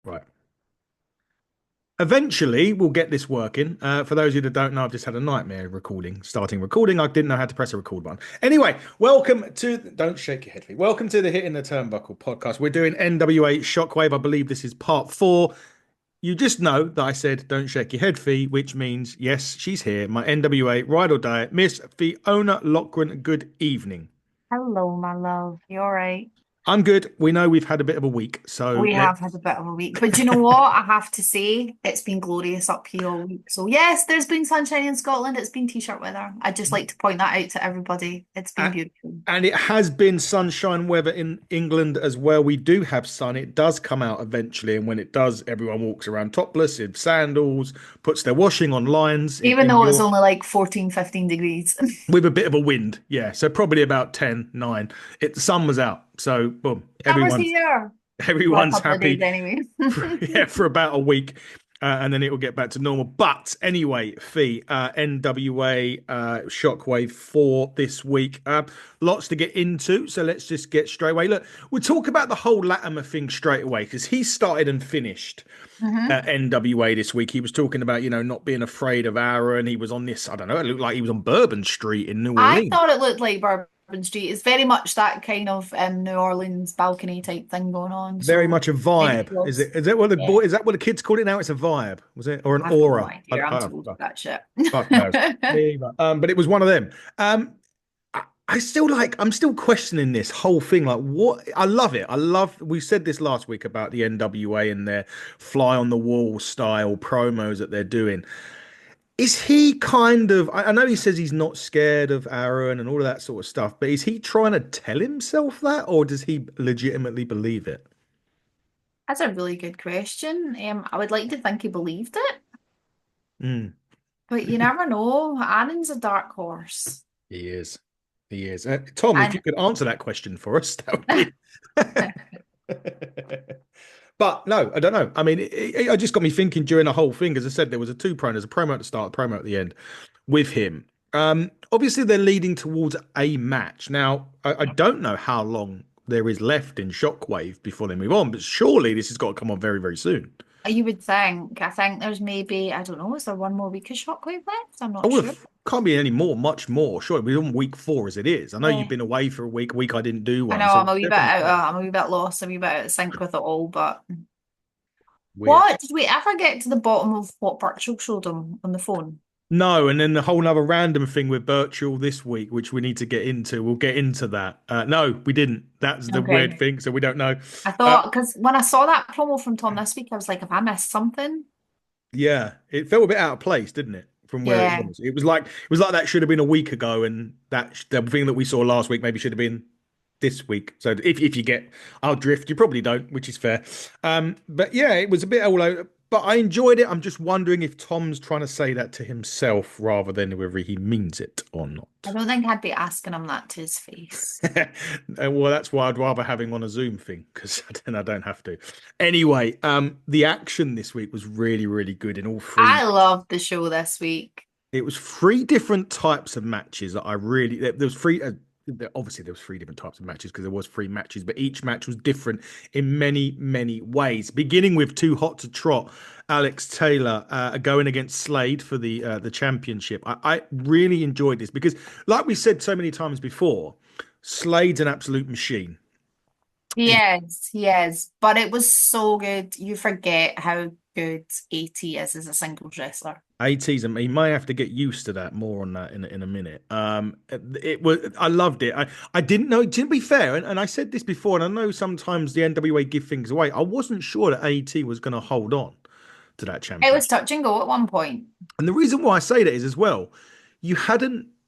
Right. Eventually, we'll get this working. For those of you that don't know, I've just had a nightmare starting recording. I didn't know how to press a record button. Anyway, welcome to, don't shake your head, Lee. Welcome to the Hitting the Turnbuckle podcast. We're doing NWA Shockwave. I believe this is part four. You just know that I said don't shake your head, Fee, which means, yes, she's here. My NWA ride or die, Miss Fiona Lochran. Good evening. Hello, my love. You all right? I'm good. We know we've had a bit of a week, so We let have had a bit of a week, but do you know what? I have to say, it's been glorious up here all week. So yes, there's been sunshine in Scotland. It's been t-shirt weather. I'd just like to point that out to everybody. It's been uh, beautiful. and it has been sunshine weather in England as well. We do have sun. It does come out eventually, and when it does, everyone walks around topless in sandals, puts their washing on lines Even in though it's your only like 14, 15 degrees. with a bit of a wind. Yeah, so probably about 10, 9. The sun was out. So boom, Summer's everyone's here for a everyone's couple of days happy anyway. yeah, for about a week, and then it will get back to normal. But anyway, Fee, NWA Shockwave 4 this week. Lots to get into, so let's just get straight away. Look, we'll talk about the whole Latimer thing straight away because he started and finished hmm NWA this week. He was talking about, not being afraid of Aron. He was on this, I don't know, it looked like he was on Bourbon Street in New I Orleans. thought it looked like Bourbon Street. It's very much that kind of New Orleans balcony type thing going on. Very So much a maybe vibe. Is close. it? Is that what the Yeah. boy? Is that what the kids call it now? It's a vibe, was it, or an I have no aura? idea. I'm too old for that shit. Fuck knows. Me either. But it was one of them. I'm still questioning this whole thing. Like, what? I love it. We said this last week about the NWA and their fly on the wall style promos that they're doing. Is he kind of, I know he says he's not scared of Aaron and all of that sort of stuff, but is he trying to tell himself that, or does he legitimately believe it? That's a really good question. I would like to think he believed it, Mm, but you never know. Aaron's a dark horse. he is. He is. Tom, if you And could answer that question for us, that would be. But no, I don't know. I mean, it just got me thinking during the whole thing. As I said, there was there's a promo at the start, a promo at the end with him. Obviously, they're leading towards a match. Now, I don't know how long there is left in Shockwave before they move on, but surely this has got to come on very, very soon. you would think, I think there's maybe, I don't know, is there one more week of Shockwave left? I'm I not would sure. have can't be any more, much more. Sure, we're on week 4 as it is. I know you've Yeah. been away for a week I didn't do I know one, so I'm a wee bit definitely out, more. I'm a wee bit lost, I'm a wee bit out of sync with it all, but Weird. what? Did we ever get to the bottom of what Virtual showed him on the phone? No, and then the whole other random thing with virtual this week, which we need to get into. We'll get into that. No, we didn't. That's the weird Okay. thing. So we don't know. I Uh, thought, because when I saw that promo from Tom this week, I was like, have I missed something? yeah, it felt a bit out of place, didn't it? From where it Yeah. was. It was like that should have been a week ago, and the thing that we saw last week maybe should have been this week. So if you get our drift, you probably don't, which is fair. But yeah, it was a bit all over. But I enjoyed it. I'm just wondering if Tom's trying to say that to himself rather than whether he means it or I not. don't think I'd be asking him that to his face. Well, that's why I'd rather having on a Zoom thing because then I don't have to. Anyway, the action this week was really, really good in all three. I loved the show this week. It was three different types of matches that I really. There was three. Obviously, there was three different types of matches because there was three matches, but each match was different in many, many ways. Beginning with Too Hot to Trot, Alex Taylor going against Slade for the championship. I really enjoyed this because, like we said so many times before, Slade's an absolute machine. He is. But it was so good. You forget how good AT is as a singles wrestler. AT's he may have to get used to that. More on that in a minute. It was I loved it. I didn't know. To be fair, and I said this before, and I know sometimes the NWA give things away. I wasn't sure that AT was going to hold on to that It championship. was touch and go at one point. And the reason why I say that is as well,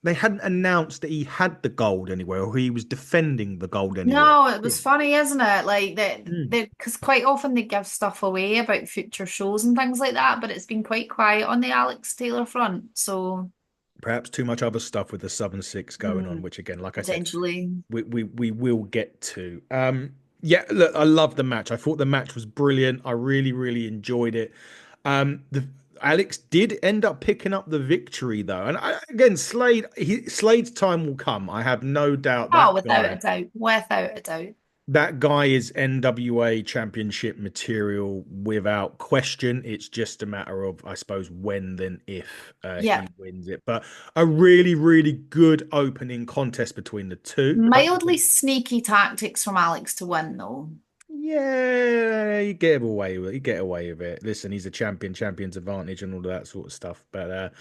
they hadn't announced that he had the gold anywhere, or he was defending the gold anywhere. No, it Yeah. was funny, isn't it? Like that, Mm. because quite often they give stuff away about future shows and things like that, but it's been quite quiet on the Alex Taylor front. So, Perhaps too much other stuff with the Southern Six going on, mm, which again, like I said, potentially. we will get to. Yeah, look, I love the match. I thought the match was brilliant. I really, really enjoyed it. The Alex did end up picking up the victory though, and again, Slade's time will come. I have no doubt Oh, that without a guy doubt, without a doubt. That guy is NWA championship material without question. It's just a matter of, I suppose, when then if Yeah. he wins it. But a really, really good opening contest between the two. Mildly sneaky tactics from Alex to win, though. Yeah, you get away with it. You get away with it. Listen, he's a champion, champion's advantage, and all of that sort of stuff. But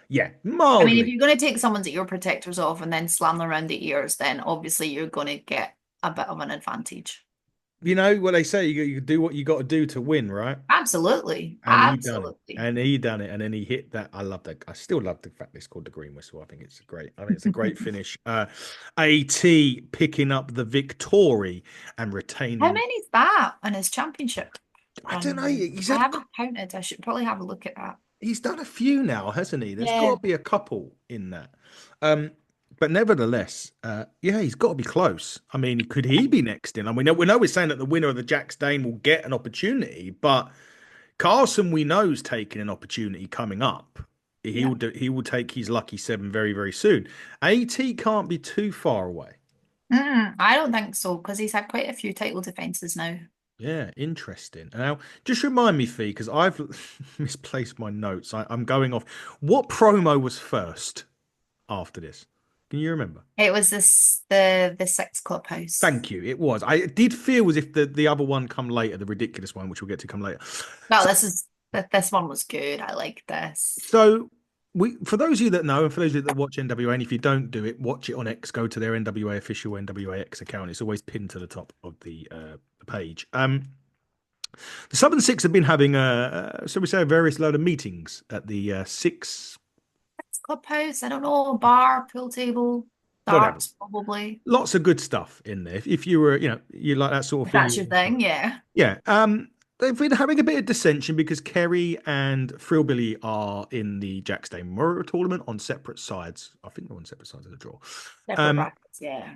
yeah, I mean, if mildly. you're going to take someone's ear protectors off and then slam them around the ears, then obviously you're going to get a bit of an advantage. You know what they say, you do what you got to do to win, right? Absolutely. And he done it. Absolutely. And he done it. And then he hit that. I love that. I still love the fact it's called the green whistle. I think it's great. I think it's a great finish. AT picking up the victory and How retaining. many's that on his championship I don't run know. now? I haven't counted. I should probably have a look at that. He's done a few now, hasn't he? There's got Yeah. to be a couple in that. Um, but nevertheless, yeah, he's got to be close. I mean, could he be next in? I mean, we know we're saying that the winner of the Jack Dane will get an opportunity, but Carson, we know, is taking an opportunity coming up. Yeah. He will take his lucky seven very, very soon. AT can't be too far away. I don't think so because he's had quite a few title defenses now. Yeah, interesting. Now, just remind me, Fee, because I've misplaced my notes. I'm going off. What promo was first after this? Can you remember? It was the Six Clubhouse. Thank you. It was. I did feel as if the other one come later, the ridiculous one, which we'll get to come later. Well, So, this one was good. I like this. so we, for those of you that know, and for those of you that watch NWA, and if you don't do it, watch it on X. Go to their NWA official NWA X account. It's always pinned to the top of the page. The Southern Six have been having so we say a various load of meetings at the six, Six Clubhouse. I don't know. Bar, pool table, whatever. darts, probably. Lots of good stuff in there. If you were, you like that sort of If thing, that's your thing, yeah. yeah. They've been having a bit of dissension because Kerry and Frillbilly are in the Jack Stay Memorial Tournament on separate sides. I think they're on separate sides of the draw. Separate Um, brackets, yeah.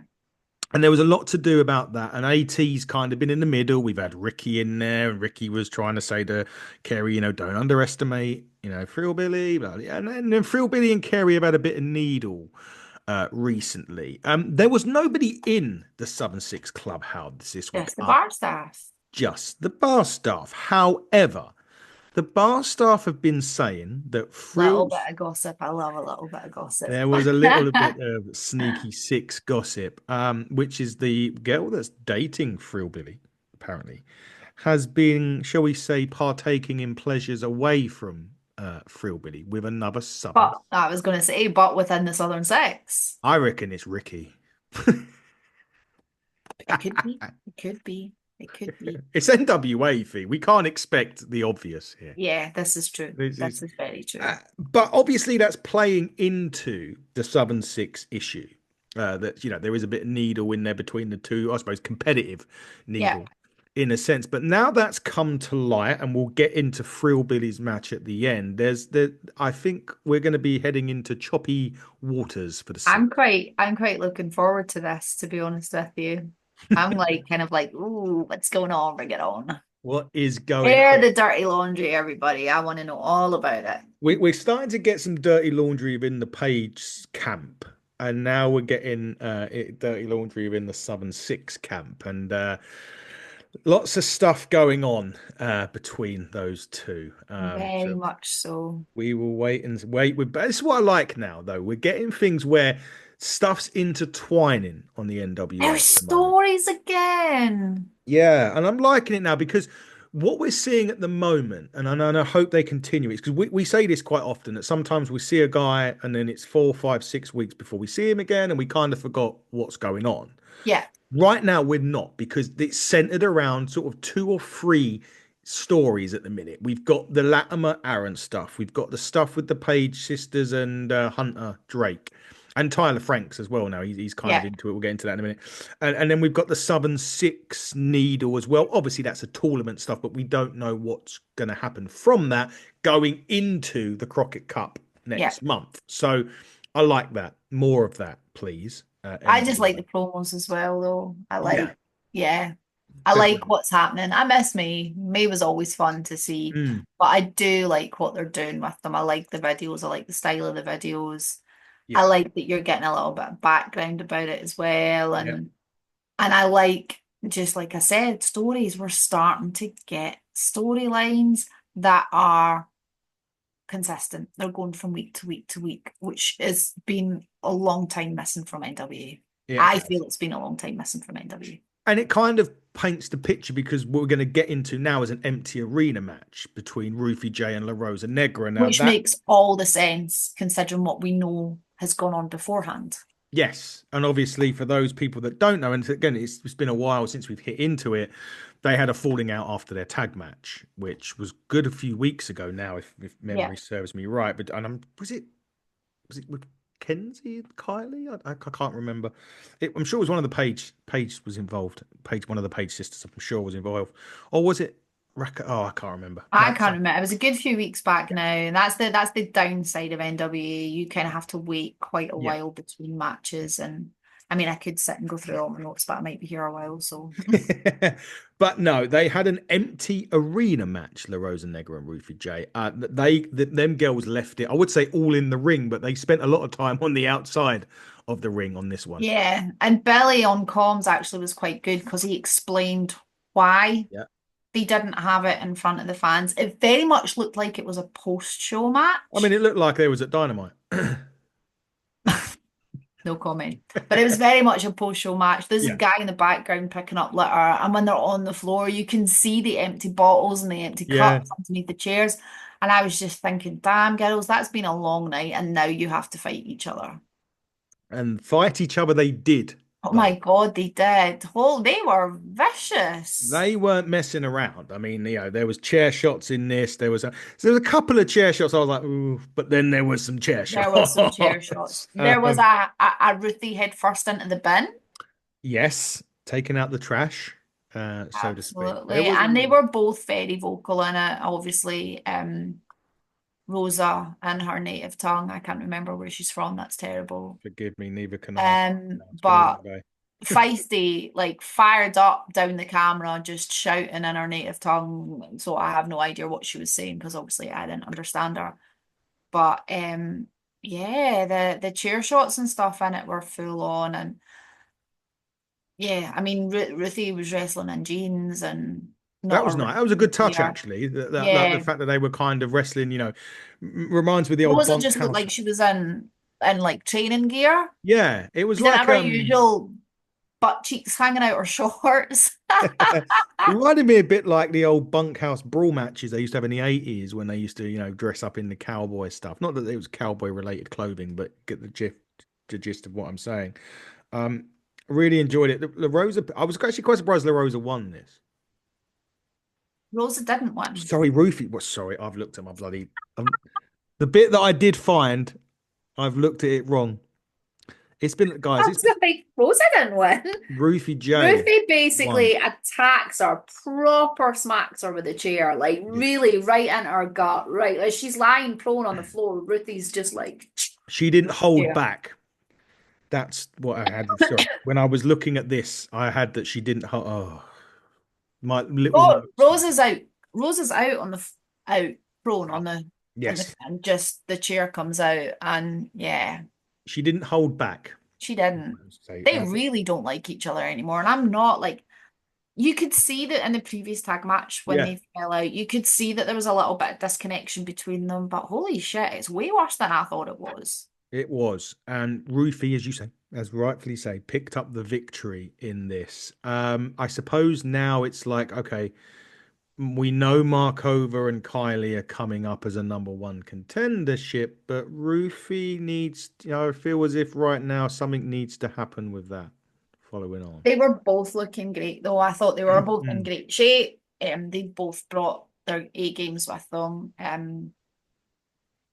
and there was a lot to do about that. And AT's kind of been in the middle. We've had Ricky in there, and Ricky was trying to say to Kerry, don't underestimate, Frillbilly. Blah, blah. And then Frillbilly and Kerry have had a bit of needle recently. There was nobody in the Southern Six Clubhouse this week. Just the bar staff. Just the bar staff. However, the bar staff have been saying that Little Frill, bit of gossip. I love a little bit of gossip. there was a little bit of sneaky six gossip, which is the girl that's dating Frillbilly, apparently, has been, shall we say, partaking in pleasures away from Frillbilly with another Southern. But I was going to say, but within the Southern Six. I reckon it's Ricky. It could be. It could be. It could be. It's NWA fee. We can't expect the obvious here. Yeah, this is true. This is very true. But obviously, that's playing into the Southern Six issue. That there is a bit of needle in there between the two, I suppose, competitive needle in a sense. But now that's come to light, and we'll get into Frillbilly's match at the end. I think we're going to be heading into choppy waters for the. I'm quite looking forward to this, to be honest with you. I'm kind of like, ooh, what's going on? Bring it on. What is going Air on? the dirty laundry, everybody. I want to know all about it. We're starting to get some dirty laundry within the Page camp, and now we're getting dirty laundry within the Southern Six camp, and lots of stuff going on between those two. Very So much so. we will wait and wait. But this is what I like now, though. We're getting things where stuff's intertwining on the NWA. There's stories again. Yeah, and I'm liking it now because what we're seeing at the moment, and I hope they continue, is because we say this quite often that sometimes we see a guy and then it's 4, 5, 6 weeks before we see him again, and we kind of forgot what's going on. Yeah. Right now, we're not because it's centered around sort of 2 or 3 stories at the minute. We've got the Latimer Aron stuff, we've got the stuff with the Page sisters and Hunter Drake. And Tyler Franks as well now. He's kind of into it. We'll get into that in a minute. And then we've got the Southern Six needle as well. Obviously, that's a tournament stuff, but we don't know what's going to happen from that going into the Crockett Cup next month. So I like that. More of that, please. I just like the promos as well, though. I like, I Definitely. like what's happening. I miss May. May was always fun to see, but I do like what they're doing with them. I like the videos. I like the style of the videos. I like that you're getting a little bit of background about it as well, and I like just like I said, stories, we're starting to get storylines that are consistent. They're going from week to week to week, which has been a long time missing from NWA. Yeah, it I has. feel it's been a long time missing from NWA. And it kind of paints the picture because what we're going to get into now is an empty arena match between Rufy J and La Rosa Negra. Now Which that makes all the sense considering what we know has gone on beforehand. yes, and obviously for those people that don't know, and again, it's been a while since we've hit into it. They had a falling out after their tag match, which was good a few weeks ago now, if Yeah. memory serves me right. But and was it with Kenzie and Kylie? I can't remember. I'm sure it was one of the Page was involved. One of the Page sisters, I'm sure was involved, or was it Raka? Oh, I can't remember. I That's can't remember. It was a good few weeks back now, and that's the downside of NWA. You kind of have to wait quite a yeah. while between matches, and I mean, I could sit and go through all my notes, but I might be here a while, so But no, they had an empty arena match, La Rosa Negra and Rufy J. Them girls left it, I would say all in the ring, but they spent a lot of time on the outside of the ring on this one. yeah. And Billy on comms actually was quite good because he explained why Yeah. they didn't have it in front of the fans. It very much looked like it was a post-show I mean, match. it looked like they was at Dynamite. No comment. But it was very much a post-show match. There's a Yeah. guy in the background picking up litter, and when they're on the floor, you can see the empty bottles and the empty Yeah. cups underneath the chairs. And I was just thinking, damn, girls, that's been a long night, and now you have to fight each other. And fight each other they did, Oh though. my God, they did. Oh, they were vicious. They weren't messing around. I mean, there was chair shots in this. There was a couple of chair shots. I was like, ooh, but then there was some chair There was some chair shots. shots. There was a Ruthie head first into the bin. Yes, taking out the trash, so to speak. There Absolutely. was And they were both very vocal in it. Obviously, Rosa in her native tongue. I can't remember where she's from. That's terrible. forgive me, neither can I. No, it's been a long But day. feisty, like fired up down the camera, just shouting in her native tongue. So I have no idea what she was saying because obviously I didn't understand her. But yeah, the chair shots and stuff in it were full on, and yeah, I mean Ruthie was wrestling in jeans and That not was a nice. That was a good touch, yeah, actually. The yeah. fact that they were kind of wrestling, reminds me of the old Rosa just looked bunkhouse. like she was in like training gear. Yeah, it was She didn't have like her usual butt cheeks hanging out her shorts. it reminded me a bit like the old bunkhouse brawl matches they used to have in the 80s when they used to, dress up in the cowboy stuff. Not that it was cowboy related clothing, but get the gist of what I'm saying. Um, really enjoyed it. La Rosa, I was actually quite surprised La Rosa won this. Rosa didn't win. Sorry, Rufy. What? Sorry, I've looked at my bloody. The bit that I did find, I've looked at it wrong. It's been, I guys, it's was like, Rosa didn't win. Rufy J Ruthie won. basically attacks her, proper smacks her with a chair, like Yeah. really right into her gut, right? Like she's lying prone on the floor. Ruthie's just like, She didn't hold yeah. back. That's what I had. Sorry, when I was looking at this, I had that she didn't. Oh, my little Oh, notes. Rosa's out. Rosa's out on the out prone Oh, on the yes, and just the chair comes out and yeah, she didn't hold back. she didn't. So, They really don't like each other anymore, and I'm not like you could see that in the previous tag match when yeah, they fell out. You could see that there was a little bit of disconnection between them, but holy shit, it's way worse than I thought it was. it was. And Rufy, as you say, as rightfully say, picked up the victory in this. I suppose now it's like, okay, we know Markova and Kylie are coming up as a number one contendership, but Rufy needs, I feel as if right now something needs to happen with that following on. They were both looking great, though. I thought they were both in Mm. great shape. They both brought their A games with them.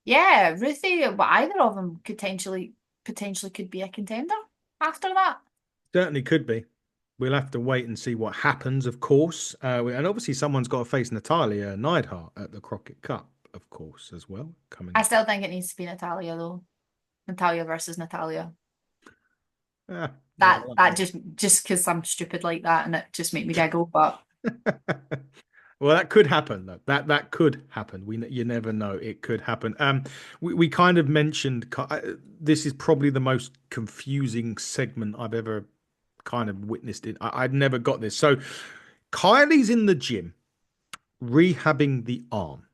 Yeah, Ruthie, but either of them potentially could be a contender after that. Certainly could be. We'll have to wait and see what happens, of course. And obviously, someone's got to face Natalia Neidhart at the Crockett Cup, of course, as well, coming I up. still think it needs to be Natalia though. Natalia versus Natalia. Ah, yeah, That just because I'm stupid like that and it just made me giggle, but well, that could happen though. That could happen. You never know. It could happen. We kind of mentioned this is probably the most confusing segment I've ever kind of witnessed it. I'd never got this. So Kylie's in the gym rehabbing the arm.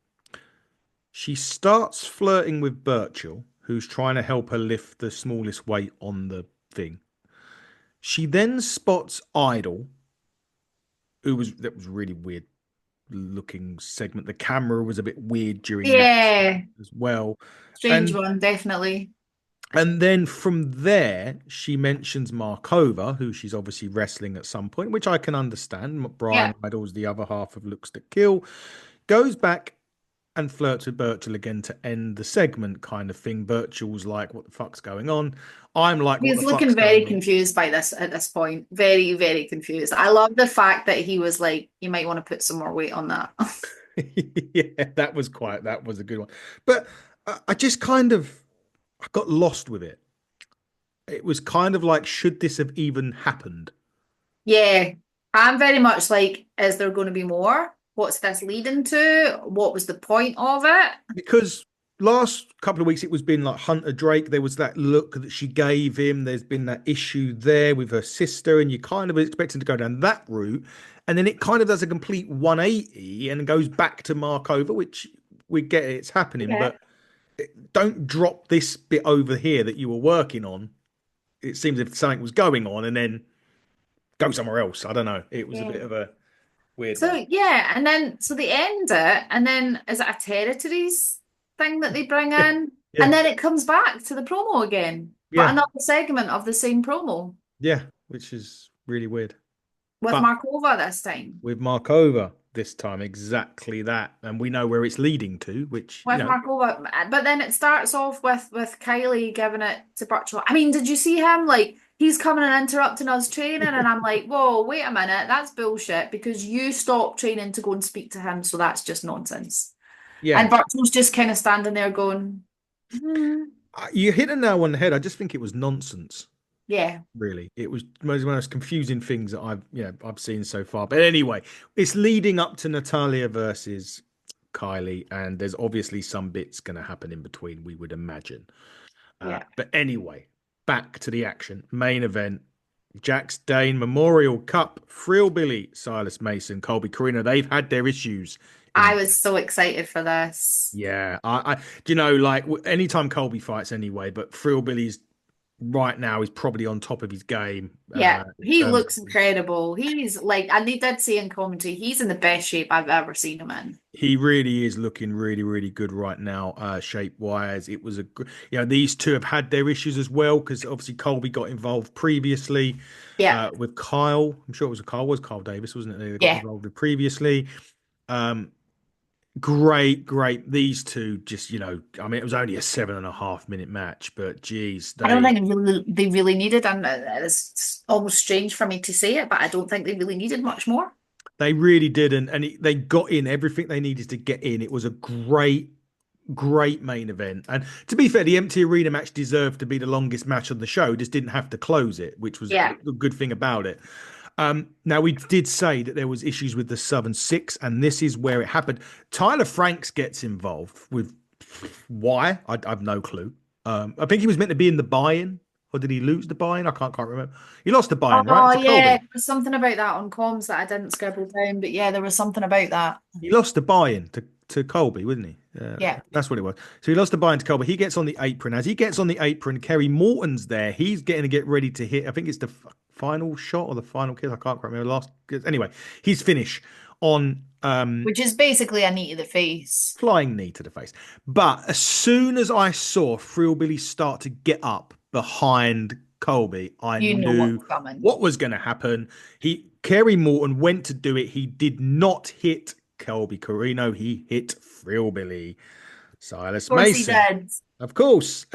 She starts flirting with Birchall, who's trying to help her lift the smallest weight on the thing. She then spots Idol, that was really weird looking segment. The camera was a bit weird during that Yeah, as well. strange And one, definitely. then from there, she mentions Markova, who she's obviously wrestling at some point, which I can understand. Yeah. Brian Idol's the other half of Looks to Kill. Goes back and flirts with Birchall again to end the segment kind of thing. Birchall's like, what the fuck's going on? I'm like, what He's the fuck's looking very going on? confused by this at this point. Very, very confused. I love the fact that he was like, you might want to put some more weight on that. Yeah, that was a good one. But I just kind of, I got lost with it. It was kind of like, should this have even happened? Yeah, I'm very much like, is there going to be more? What's this leading to? What was the point of it? Because last couple of weeks it was been like Hunter Drake. There was that look that she gave him. There's been that issue there with her sister, and you kind of expecting to go down that route. And then it kind of does a complete 180 and goes back to Markova, which we get it's happening, Yeah. but don't drop this bit over here that you were working on. It seems if something was going on and then go somewhere else. I don't know. It was a Yeah. bit of a weird one. So yeah, and then so they end it, and then is it a territories thing that they bring Yeah, in? And yeah, then it comes back to the promo again, but yeah, another segment of the same promo yeah, which is really weird. with But Markova this time. with Markova this time, exactly that. And we know where it's leading to, which, With Markova, but then it starts off with Kylie giving it to Birchall. I mean, did you see him? Like he's coming and interrupting us training, and I'm like, whoa, wait a minute, that's bullshit because you stopped training to go and speak to him, so that's just nonsense. And yeah, Birchall's just kind of standing there going, hmm, you hit a nail on the head. I just think it was nonsense. yeah, Really, it was one of the most confusing things that I've seen so far. But anyway, it's leading up to Natalia versus Kylie, and there's obviously some bits going to happen in between, we would imagine. yeah. But anyway, back to the action. Main event. Jax Dane Memorial Cup, Billy, Silas Mason, Colby Corino. They've had their issues I in. was so excited for this. Yeah, do you know, like anytime Colby fights anyway, but Billy's right now is probably on top of his game Yeah, in he terms of looks incredible. He's like, and they did say in commentary, he's in the best shape I've ever seen him in. he really is looking really, really good right now, shape wise. It was these two have had their issues as well because obviously Colby got involved previously Yeah, with Kyle. I'm sure it was Kyle Davis, wasn't it? They got yeah. involved with previously. Um, great. These two just, I mean, it was only a 7.5 minute match, but geez, I don't think they really needed, and it's almost strange for me to say it, but I don't think they really needed much more. they really did, they got in everything they needed to get in. It was a great main event. And to be fair, the empty arena match deserved to be the longest match on the show, just didn't have to close it, which was Yeah. the good thing about it. Now we did say that there was issues with the Southern Six, and this is where it happened. Tyler Franks gets involved with why? I've no clue. I think he was meant to be in the buy-in, or did he lose the buy-in? I can't remember. He lost the buy-in, right? Oh To yeah, Colby. there's something about that on comms that I didn't scribble down, but yeah, there was something about that. He lost the buy-in to Colby, wouldn't he? Yeah. That's what it was. So he lost the buy-in to Colby. He gets on the apron. As he gets on the apron, Kerry Morton's there. He's getting to get ready to hit. I think it's the final shot or the final kiss. I can't quite remember. Last anyway, his finish on Which is basically a knee to the face. flying knee to the face. But as soon as I saw Billy start to get up behind Colby, I You know knew what's coming. what was going to happen. Kerry Morton went to do it. He did not hit Colby Corino. He hit Billy. Of Silas course he Mason. did. Of course,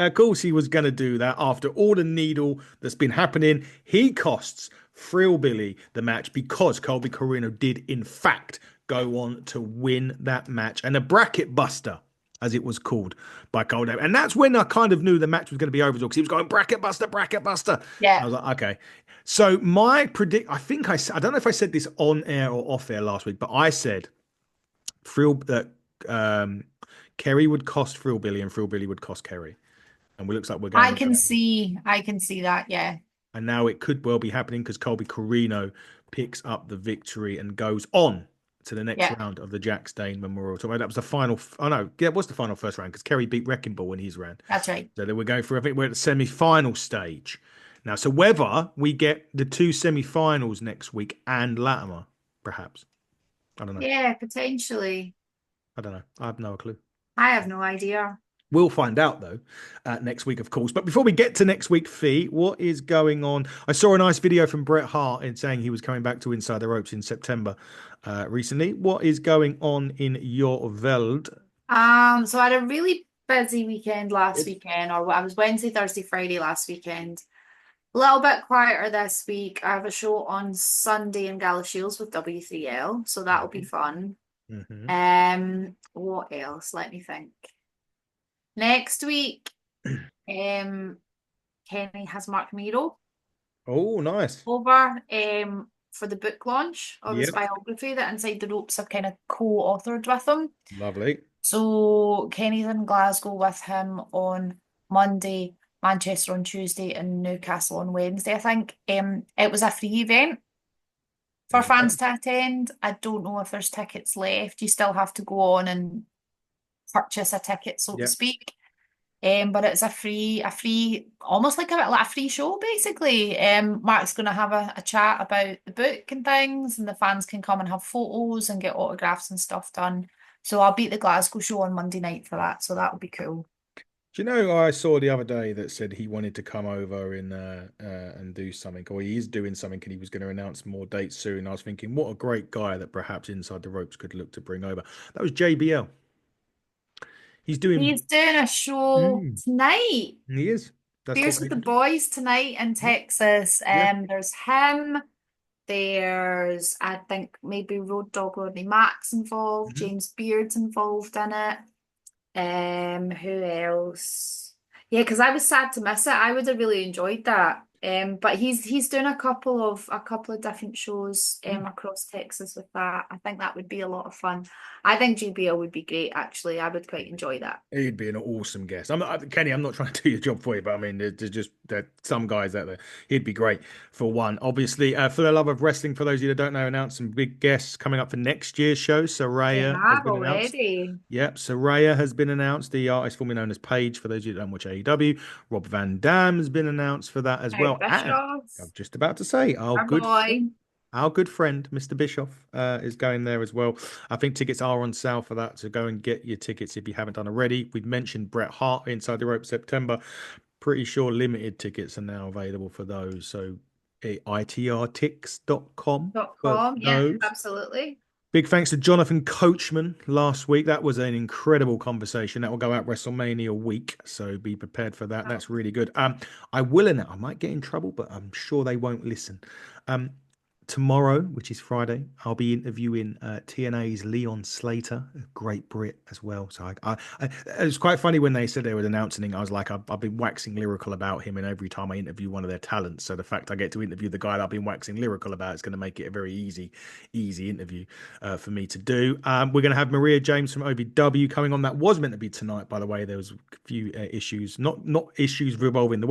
he was going to do that after all the needle that's been happening. He costs Billy the match because Colby Corino did, in fact, go on to win that match and a bracket buster, as it was called by Cole. And that's when I kind of knew the match was going to be over because he was going bracket buster, bracket buster. I Yeah. was like, okay. So I think I don't know if I said this on air or off air last week, but I said that Kerry would cost Billy and Billy would cost Kerry. And it looks like we're going I into can that. see I can see that, yeah. And now it could well be happening because Colby Corino picks up the victory and goes on to the next Yeah, round of the Jack Stane Memorial Tour. That was the final. Oh no, yeah, it was the final first round because Kerry beat Wrecking Ball in his round. that's right. So then we're going through. I think we're at the semi-final stage now. So whether we get the two semi-finals next week and Latimer, perhaps, I don't know. Yeah, potentially. I don't know. I have no clue. I have no idea. We'll find out though next week, of course. But before we get to next week, Fee, what is going on? I saw a nice video from Bret Hart in saying he was coming back to Inside the Ropes in September recently. What is going on in your world? So I had a really busy weekend last Good. weekend, or I was Wednesday, Thursday, Friday last weekend. A little bit quieter this week. I have a show on Sunday in Galashiels with W3L, so that'll be fun. Mm-hmm. What else? Let me think. Next week, um, Kenny has Mark Miro Oh, nice. over for the book launch of his Yep. biography that Inside the Ropes have kind of co-authored with him. Lovely. So Kenny's in Glasgow with him on Monday, Manchester on Tuesday, and Newcastle on Wednesday, I think. It was a free event There for you go. fans to attend. I don't know if there's tickets left. You still have to go on and purchase a ticket, so to Yep. speak. But it's almost like a free show, basically. Mark's going to have a chat about the book and things, and the fans can come and have photos and get autographs and stuff done. So I'll be at the Glasgow show on Monday night for that, so that'll be cool. Do you know I saw the other day that said he wanted to come over and do something, or he is doing something, and he was going to announce more dates soon. I was thinking, what a great guy that perhaps Inside the Ropes could look to bring over. That was JBL. He's doing. He's doing a show Mm, tonight. he is. That's Beers what with they the do. Boys tonight in Yeah. Texas. Yeah. There's him. There's, I think, maybe Road Dogg Rodney Mack's involved. Mhm. James Beard's involved in it. Who else? Yeah, because I was sad to miss it. I would have really enjoyed that. But he's doing a couple of different shows across Texas with that. I think that would be a lot of fun. I think GBL would be great, actually. I would quite enjoy that. He'd be an awesome guest. Kenny. I'm not trying to do your job for you, but I mean, there's just some guys out there. He'd be great for one. Obviously, for the love of wrestling, for those of you that don't know, announced some big guests coming up for next year's show. They Soraya has have been announced. already. Yep, Soraya has been announced, the artist formerly known as Paige, for those of you that don't watch AEW. Rob Van Dam has been announced for that as Out well. And Bischoff, I'm just about to say, our boy. our good friend, Mr. Bischoff, is going there as well. I think tickets are on sale for that, so go and get your tickets if you haven't done already. We've mentioned Bret Hart Inside the Rope September. Pretty sure limited tickets are now available for those. So itrtix.com for .com. Yeah, those. absolutely. Big thanks to Jonathan Coachman last week. That was an incredible conversation. That will go out WrestleMania week, so be prepared for that. That's really good. I will announce. I might get in trouble, but I'm sure they won't listen. Um, Tomorrow, which is Friday, I'll be interviewing TNA's Leon Slater, a great Brit as well. So it was quite funny when they said they were announcing him. I was like, I've been waxing lyrical about him, and every time I interview one of their talents, so the fact I get to interview the guy that I've been waxing lyrical about is going to make it a very easy interview for me to do. We're going to have Maria James from OVW coming on. That was meant to be tonight, by the way. There was a few issues, not issues revolving the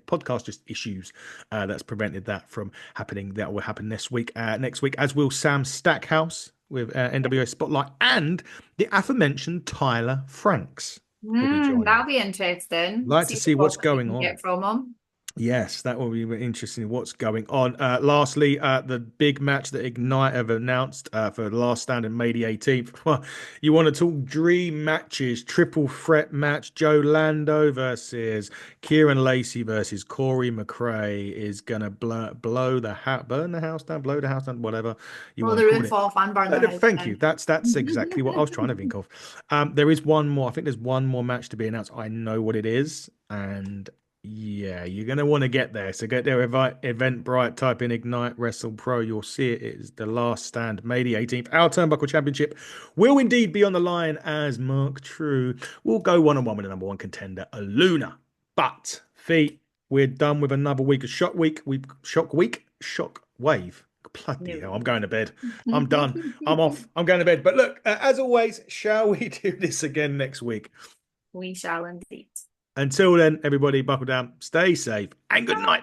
podcast, just issues that's prevented that from happening. That will happen next week. Next week, as will Sam Stackhouse with NWA Spotlight, and the aforementioned Tyler Franks will be joining us. That'll be interesting. Like to See see what what's gossip we going can on. get from them. Yes, that will be interesting. What's going on? Lastly, the big match that Ignite have announced for the last stand in May the 18th. Well, you want to talk dream matches? Triple threat match: Joe Lando versus Kieran Lacey versus Corey McRae is gonna burn the house down, blow the house down, whatever you Blow want to the call roof it. off and burn the house Thank you. down. That's exactly what I was trying to think of. There is one more. I think there's one more match to be announced. I know what it is, and yeah, you're gonna want to get there. So get there, Eventbrite, type in Ignite Wrestle Pro. You'll see it is the last stand, May the 18th. Our Turnbuckle Championship will indeed be on the line as Mark True will go one-on-one with the number one contender, Aluna. But Fee, we're done with another week of Shock Wave. Bloody hell, I'm No. going to bed. I'm done. I'm off. I'm going to bed. But look, as always, shall we do this again next week? We shall indeed. Until then, everybody, buckle down, stay safe, and good night.